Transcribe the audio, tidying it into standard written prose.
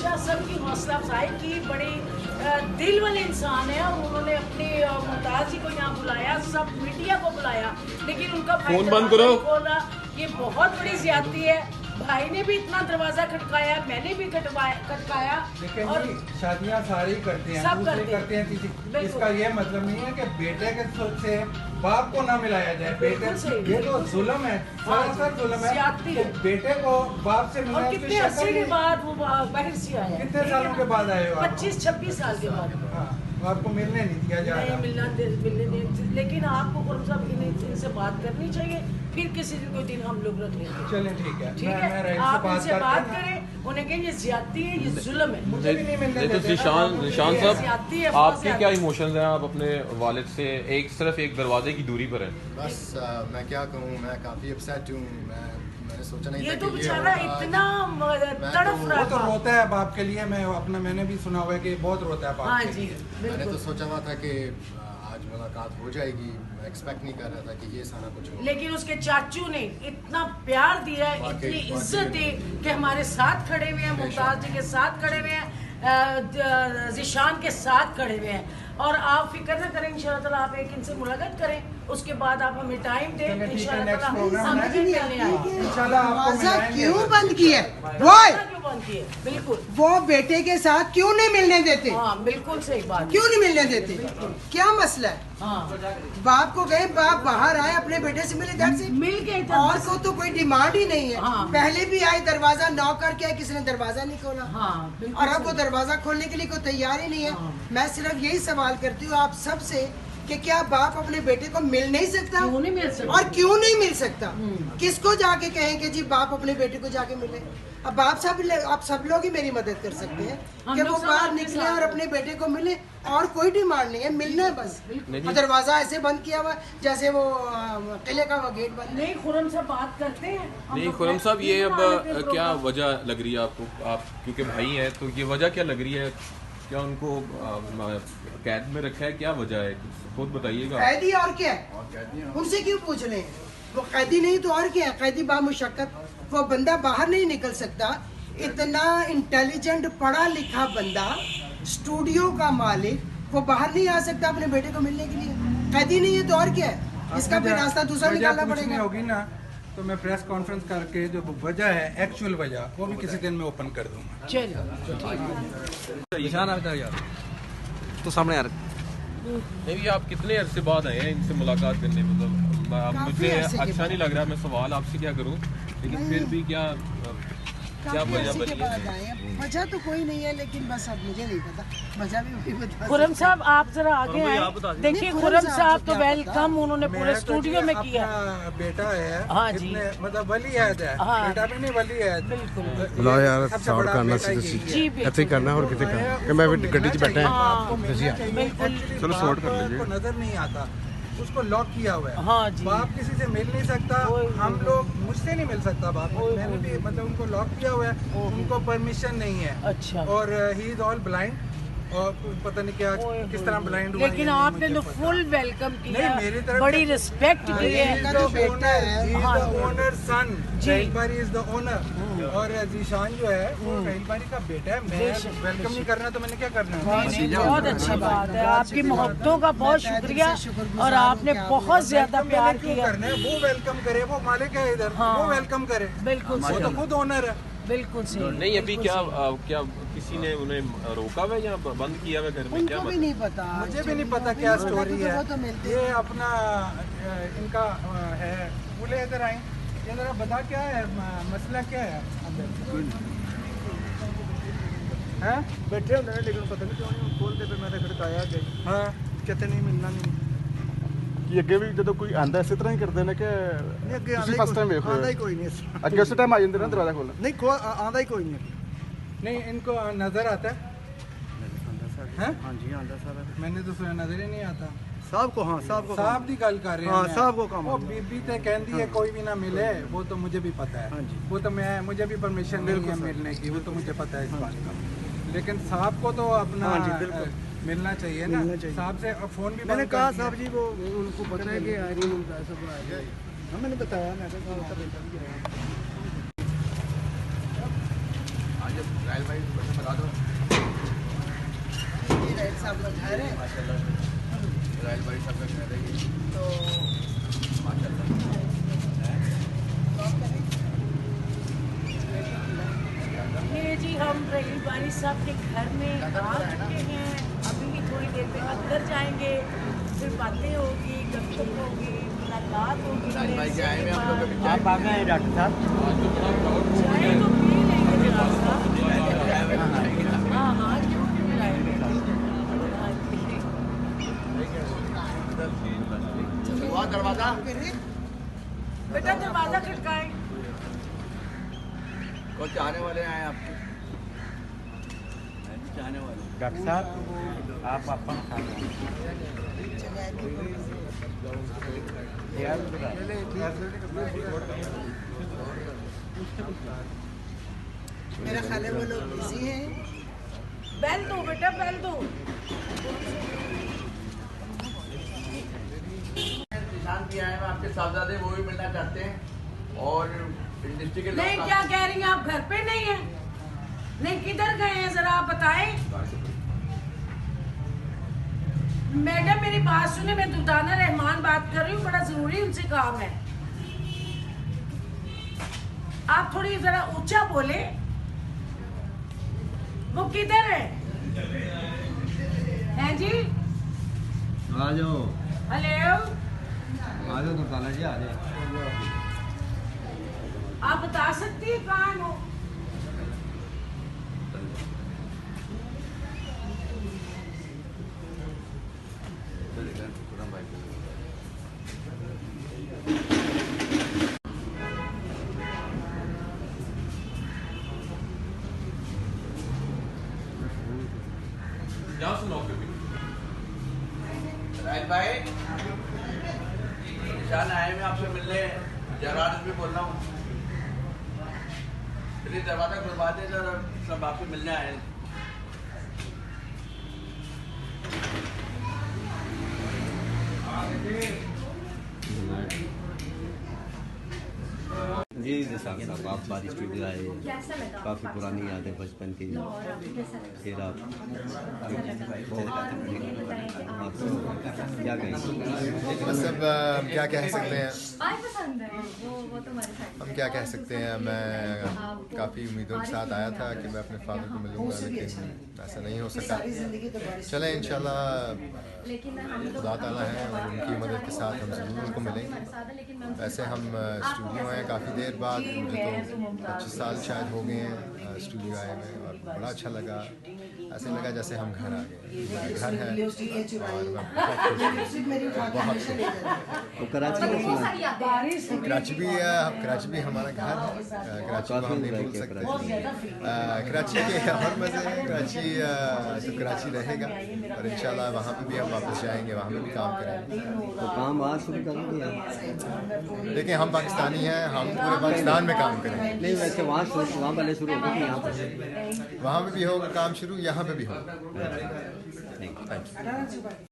हमेशा सबकी हौसला अफजाई की, बड़ी दिल वाले इंसान है और उन्होंने अपनी मुमताज़ जी को यहाँ बुलाया, सब मीडिया को बुलाया, लेकिन उनका फोन बंद करो। खोला, ये बहुत बड़ी ज्यादती है। भाई ने भी इतना दरवाजा खटकाया, मैंने भी खटकाया। लेकिन और शादियां सारे ही करते हैं, सब दूसरे करते हैं किसी। इसका ये मतलब नहीं है कि बेटे के सोच से बाप को ना मिलाया जाए। बेटे ये तो जुल्म है, सरासर जुल्म है कि बेटे को बाप से और मिलाया। कितने अरसे के बाद वो बाहर से आया, कितने सालों के बाद आए हो आप? 25-26 साल के बाद। हाँ, आपको मिलने नहीं दिया जा रहा। मिलने नहीं, लेकिन आपको खुरम साहब इनसे बात करनी चाहिए, फिर किसी दिन कोई दिन हम लोग रख लेंगे। चलें ठीक है, ठीक है, आप इनसे बात करें, उन्हें कहें ये ज्यादती है, ये जुल्म है। मुझे भी नहीं मिलने देखो देते। निशान साहब, ज्यादती है, आपके क्या इमोशंस हैं? आप अपने वालिद से सिर्फ एक दरवाजे की दूरी पर हैं। बस मैं क्या कहूँ, मैं काफ़ी अपसेट हूँ। मैंने सोचा नहीं ये था तो कि बेचारा इतना तड़फ रहा वो तो था। रोता है बाप के लिए। मैंने भी सुना हुआ है कि बहुत रोता है बाप हाँ के जी, लिए। मैंने तो बिल्कुल। सोचा हुआ था कि आज मुलाकात हो जाएगी। मैं एक्सपेक्ट नहीं कर रहा था कि ये सारा कुछ हो। लेकिन उसके चाचू ने इतना प्यार दिया, इतनी इज्जत दी कि हमारे साथ खड़े हुए हैं, मुमताज जी के साथ खड़े हुए हैं, ज़ीशान के साथ खड़े हुए हैं। और आप फिक्र ना करें, इंशाल्लाह ताला आप एक इनसे मुलाकात करें, उसके बाद आप हमें टाइम दें, चलिए ठीक है, इंशाल्लाह next ताला program हम है। भी मिलने आएंगे। इंशाल्लाह आपको दरवाजा मिलाएंगे। क्यों बंद किया? दरवाजा क्यों बंद किए? बिल्कुल, वो बेटे के साथ क्यों नहीं मिलने देते? हाँ बिल्कुल सही बात। क्यों नहीं मिलने देते? क्या मसला है? हाँ, बाप को गए, बाप बाहर आए, अपने बेटे से मिले, घर से मिल गए थे। और को तो कोई डिमांड ही नहीं है। हाँ। पहले भी आए, दरवाजा नॉक करके आए, किसी ने दरवाजा नहीं खोला। हाँ बिल्कुल और अब वो दरवाजा खोलने के लिए कोई तैयार ही नहीं है। हाँ। मैं सिर्फ यही सवाल करती हूँ आप सबसे कि क्या बाप अपने बेटे को मिल नहीं सकता? क्यों नहीं मिल सकता? और क्यों नहीं मिल सकता? किसको जाके कहें कि जी बाप अपने बेटे को जाके मिले? अब आप सब लोग ही मेरी मदद कर सकते हैं हम कि लोग वो सब बाहर आपके निकले साथ और हैं। अपने बेटे को मिले। और कोई डिमांड नहीं है, मिलना है बस। और दरवाजा ऐसे बंद किया हुआ है जैसे वो किले का वो गेट बंद है। नहीं, खुरम से बात करते हैं हम नहीं लोग खुरम साहब, ये बना लेते अब हैं क्या प्रोग्राम। वजह लग रही है आपको? आप क्योंकि भाई हैं तो ये वजह क्या लग रही है? क्या उनको कैद में रखा है? क्या वजह है, खुद बताइएगा। कैदी और क्या है? उनसे क्यों पूछ रहे हैं? वो कैदी नहीं तो और क्या है? कैदी बामुशक्कत, वो बंदा बाहर नहीं निकल सकता। इतना इंटेलिजेंट पढ़ा लिखा बंदा, स्टूडियो का मालिक, वो बाहर नहीं आ सकता अपने बेटे को मिलने के लिए? कैदी नहीं है तो और क्या है? इसका भी रास्ता दूसरा निकालना पूछनी पड़ेगा। होगी ना, तो मैं प्रेस कॉन्फ्रेंस करके जो वजह है, एक्चुअल वजह, वो भी किसी दिन में ओपन कर दूंगा। चलो निशान आता यार तो सामने यार। नहीं भी आप कितने अरसे बाद आए हैं इनसे मुलाकात करने? मतलब मुझे अरसे के अच्छा नहीं लग रहा, मैं सवाल आपसे क्या करूं, लेकिन फिर भी क्या काफी वजह अरसे के बनी बाद है? आए हैं। वजह तो कोई नहीं है, लेकिन बस अब मुझे नहीं पता वजह भी वही बता खुरम सकते साहब आप जरा आगे आए। देखिए नहीं, खुरम खुरम साहब साहब को तो क्या वेलकम उन्होंने पूरे मैं तो स्टूडियो जी में किया। अपना बेटा है, हाँ जी। इतने मतलब वली अहद है, हाँ। बेटा भी नहीं वली है। बिल्कुल। लो यार सबसे साउंड बड़ा करना बेटा सी यही जी है। ਇੱਥੇ ਕਰਨਾ ਹੋਰ ਕਿਤੇ ਕਰਨਾ ਕਿ ਮੈਂ ਗੱਡੀ 'ਚ ਬੈਠਾ ਹਾਂ आपको मिलना चाहिए। बिल्कुल। Actually, चलो बाप sort कर को लीजिए। आपको नजर नहीं आता, उसको लॉक किया हुआ है। हाँ जी। बाप किसी से मिल नहीं सकता, हम लोग मुझसे नहीं मिल सकता बाप। मैंने भी मतलब उनको लॉक किया हुआ है, उनको परमिशन नहीं है। अच्छा। और ही इज ऑल ब्लाइंड, और पता नहीं क्या किस तरह ब्लाइंड हुआ। लेकिन आपने तो फुल वेलकम किया, नहीं, मेरी तरफ बड़ी से- रिस्पेक्ट की He है। is the owner, he is हाँ। the owner's son. जी। राहिल बारी is the owner. और ज़ीशान जो है वो राहिल बारी का बेटा है। मैं वेलकम नहीं करना तो मैंने क्या करना है? बहुत अच्छी बात है, आपकी मोहब्बतों का बहुत शुक्रिया और आपने बहुत ज्यादा वेलकम प्यार मैंने क्यों किया। करना है? वो वेलकम करे, वो मालिक है इधर, हाँ। वो वेलकम करे। बिल्कुल वो तो सही, खुद ओनर है। बिल्कुल सही। नहीं अभी क्या क्या किसी ने उन्हें रोका हुआ है या बंद किया हुआ है घर में? क्या उनको भी मतलब? नहीं पता। मुझे भी नहीं पता क्या स्टोरी है। वो तो मिलते ये अपना इनका है। बोले इधर आए, ये जरा बता क्या है मसला, क्या है अंदर? हैं? बैठे होंगे ना, लेकिन पता नहीं क्यों नहीं खोलते पे मैं खड़काया गई हाँ। कहते नहीं मिलना नहीं। ਕਿ ਅੱਗੇ ਵੀ ਜਦੋਂ ਕੋਈ ਆਂਦਾ ਇਸੇ ਤਰ੍ਹਾਂ ਹੀ ਕਰਦੇ ਨੇ ਕਿ ਨਹੀਂ ਅੱਗੇ ਤੁਸੀਂ ਫਸਟ ਟਾਈਮ ਵੇਖ ਆਂਦਾ ਰਹੇ ਹੀ ਕੋਈ ਨਹੀਂ ਇਸ ਹੋ ਅੱਗੇ ਉਸੇ ਟਾਈਮ ਆ ਜਾਂਦੇ ਨੇ ਦਰਵਾਜ਼ਾ ਖੋਲ੍ਹਣ ਨਹੀਂ ਆਂਦਾ ਹੀ ਕੋਈ ਨਹੀਂ नहीं, इनको नजर आता है? हैं? हाँ जी आंदा सारा मैंने तो सुना नजर ही नहीं आता। साहब को हाँ साहब को साहब की गल कर रहे हैं। हाँ, मैं। साहब को काम वो है। बीबी ते कहती है कोई भी ना मिले, वो तो मुझे भी पता है। हाँ जी। वो तो मुझे भी परमिशन नहीं है मिलने की, वो तो मुझे पता है इस बात का। लेकिन साहब को तो अपना हाँ जी, बिल्कुल। मिलना चाहिए ना। मिलना चाहिए। साहब से फोन भी मैंने बंद कहा कर दिया। साहब जी वो उनको पता है कि आयरन उनका सब आ गया। हाँ मैंने बताया मैं कहा साहब का बेटा भी आया। आज राहिल भाई बता दो। ये राइट साहब का घर है। राहिल भाई सब लोग घर है तो ये जी हम रहील बारी साहब के घर में आ चुके हैं। अभी थोड़ी देर में अंदर जाएंगे, फिर बातें होगी, गपशप होगी, मुलाकात होगी। राहिल भाई के आए में हम लोग आप आ गए डॉक्टर साहब? चाय तो पी लेंगे जनाब साहब। हाँ हाँ क्यों नहीं पिलाएंगे। हुआ दरवाजा बेटा दरवाजा खटकाए। कौन चाहने वाले आए आपके? चाहने वाले डॉक्टर साहब आप अपन खा लो। मेरा ख्याल है वो लोग बिजी हैं। बैल दो बेटा, बैल दो। निशान भी आए हैं आपके साहबजादे, वो भी मिलना चाहते हैं। और इंडस्ट्री के नहीं, क्या कह रही हैं आप? घर पे नहीं है? नहीं, किधर गए हैं जरा आप बताएं। मैडम मेरी बात सुने, मैं दुर्दाना रहमान बात कर रही हूँ, बड़ा जरूरी उनसे काम है। आप थोड़ी जरा ऊंचा बोले। वो किधर है? हैं जी? आ जाओ हेलो, दुर्दाना जी, आ जाओ। आप बता सकती है कहाँ है वो? यहाँ से नॉक करके। राहिल भाई निशान आए मैं आपसे मिलने, जरार भी बोल रहा हूँ। प्लीज दरवाजा खुलवा दे सर, सब आपसे मिलने आए हैं। जी साहब आप बारी स्टूडियो आए, काफ़ी पुरानी यादें बचपन की। फिर आप क्या कहेंगे? बस अब क्या कह सकते हैं, हम क्या कह सकते हैं। मैं काफ़ी उम्मीदों के साथ आया था कि मैं अपने फादर को मिलूंगा, लेकिन ऐसा नहीं हो सका। चलें इंशाल्लाह खुदा ताला है और उनकी मदद के साथ हम ज़रूर उनको मिलेंगे। वैसे हम स्टूडियो आए काफ़ी देर बाद, मुझे तो 25 साल शायद हो गए हैं स्टूडियो आए हुए, और बड़ा अच्छा लगा। ऐसे लगा जैसे हम घर आ गए। घर है और मैं बहुत खुश हूँ। तो कराची में सुना, कराची भी हमारा घर है। कराची को हम नहीं भूल सकते। कराची के और मज़े हैं। कराची तो कराची रहेगा, और इंशाल्लाह वहाँ पे भी हम वापस जाएंगे, वहाँ पे भी काम करेंगे। तो काम आज शुरू करेंगे? देखिए हम पाकिस्तानी हैं, हम पूरे पाकिस्तान में काम करेंगे। नहीं, वैसे वहाँ पहले शुरू होगा कि यहाँ पर? वहाँ पे भी होगा काम शुरू, यहाँ पे भी होगा। Thank you.